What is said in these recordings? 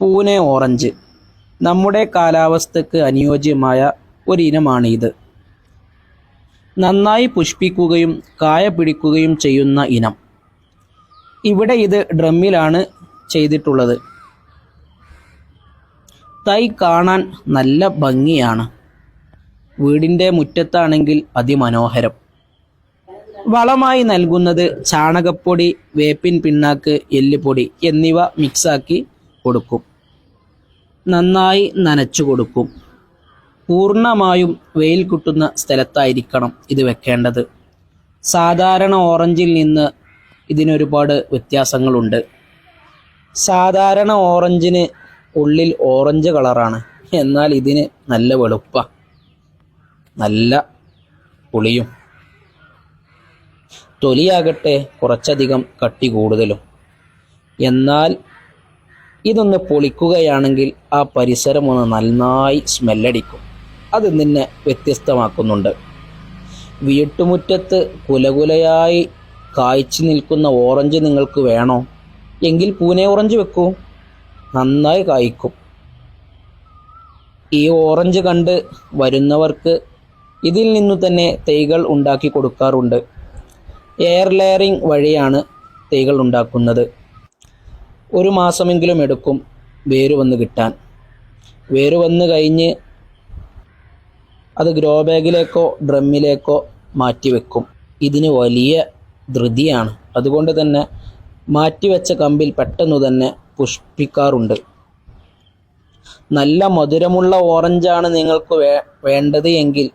Pune orange നമ്മുടെ കാലാവസ്ഥയ്ക്ക് അനുയോജ്യമായ ഒരിനമാണിത്. നന്നായി പുഷ്പിക്കുകയും കായ പിടിക്കുകയും ചെയ്യുന്ന ഇനം. ഇവിടെ ഇത് ഡ്രമ്മിലാണ് ചെയ്തിട്ടുള്ളത്. തൈ കാണാൻ നല്ല ഭംഗിയാണ്. വീടിൻ്റെ മുറ്റത്താണെങ്കിൽ അതിമനോഹരം. വളമായി നൽകുന്നത് ചാണകപ്പൊടി, വേപ്പിൻ പിണ്ണാക്ക്, എല്ലുപൊടി എന്നിവ മിക്സാക്കി കൊടുക്കും. നന്നായി നനച്ചു കൊടുക്കും. പൂർണ്ണമായും വെയിൽ കിട്ടുന്ന സ്ഥലത്തായിരിക്കണം ഇത് വെക്കേണ്ടത്. സാധാരണ ഓറഞ്ചിൽ നിന്ന് ഇതിനൊരുപാട് വ്യത്യാസങ്ങളുണ്ട്. സാധാരണ ഓറഞ്ചിന് ഉള്ളിൽ ഓറഞ്ച് കളറാണ്, എന്നാൽ ഇതിന് നല്ല വെളുപ്പാണ്, നല്ല പുളിയും. തൊലിയാകട്ടെ കുറച്ചധികം കട്ടി കൂടുതലും. എന്നാൽ ഇതൊന്ന് പൊളിക്കുകയാണെങ്കിൽ ആ പരിസരം ഒന്ന് നന്നായി സ്മെല്ലടിക്കും. അത് നിന്നെ വ്യത്യസ്തമാക്കുന്നുണ്ട്. വീട്ടുമുറ്റത്ത് കുലകുലയായി കായ്ച്ചു നിൽക്കുന്ന ഓറഞ്ച് നിങ്ങൾക്ക് വേണോ എങ്കിൽ പൂനെ ഓറഞ്ച് വെക്കൂ, നന്നായി കായ്ക്കും. ഈ ഓറഞ്ച് കണ്ട് വരുന്നവർക്ക് ഇതിൽ നിന്നു തന്നെ തൈകൾ ഉണ്ടാക്കി കൊടുക്കാറുണ്ട്. എയർ ലെയറിംഗ് വഴിയാണ് തൈകൾ ഉണ്ടാക്കുന്നത്. 1 മാസമെങ്കിലും എടുക്കും വേര് വന്ന് കിട്ടാൻ. വേര് വന്ന് കഴിഞ്ഞ് അത് ഗ്രോ ബാഗിലേക്കോ ഡ്രമ്മിലേക്കോ മാറ്റിവെക്കും. ഇതിന് വലിയ ധൃതിയാണ്. അതുകൊണ്ട് തന്നെ മാറ്റിവെച്ച കമ്പിൽ പെട്ടെന്ന് തന്നെ പുഷ്പിക്കാറുണ്ട്. നല്ല മധുരമുള്ള ഓറഞ്ചാണ് നിങ്ങൾക്ക് വേണ്ടത് എങ്കിൽ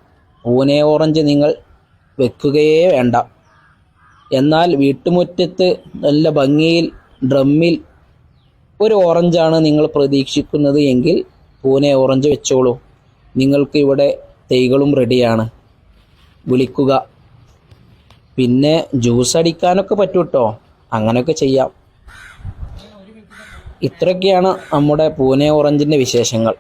പൂനെ ഓറഞ്ച് നിങ്ങൾ വെക്കുകയേ വേണ്ട. എന്നാൽ വീട്ടുമുറ്റത്ത് നല്ല ഭംഗിയിൽ ഡ്രമ്മിൽ ഒരു ഓറഞ്ചാണ് നിങ്ങൾ പ്രതീക്ഷിക്കുന്നത് എങ്കിൽ പൂനെ ഓറഞ്ച് വെച്ചോളൂ. നിങ്ങൾക്ക് ഇവിടെ തൈകളും റെഡിയാണ്. വിളിക്കുക. പിന്നെ ജ്യൂസ് അടിക്കാനൊക്കെ പറ്റും കേട്ടോ, അങ്ങനെയൊക്കെ ചെയ്യാം. ഇത്രയൊക്കെയാണ് നമ്മുടെ പൂനെ ഓറഞ്ചിൻ്റെ വിശേഷങ്ങൾ.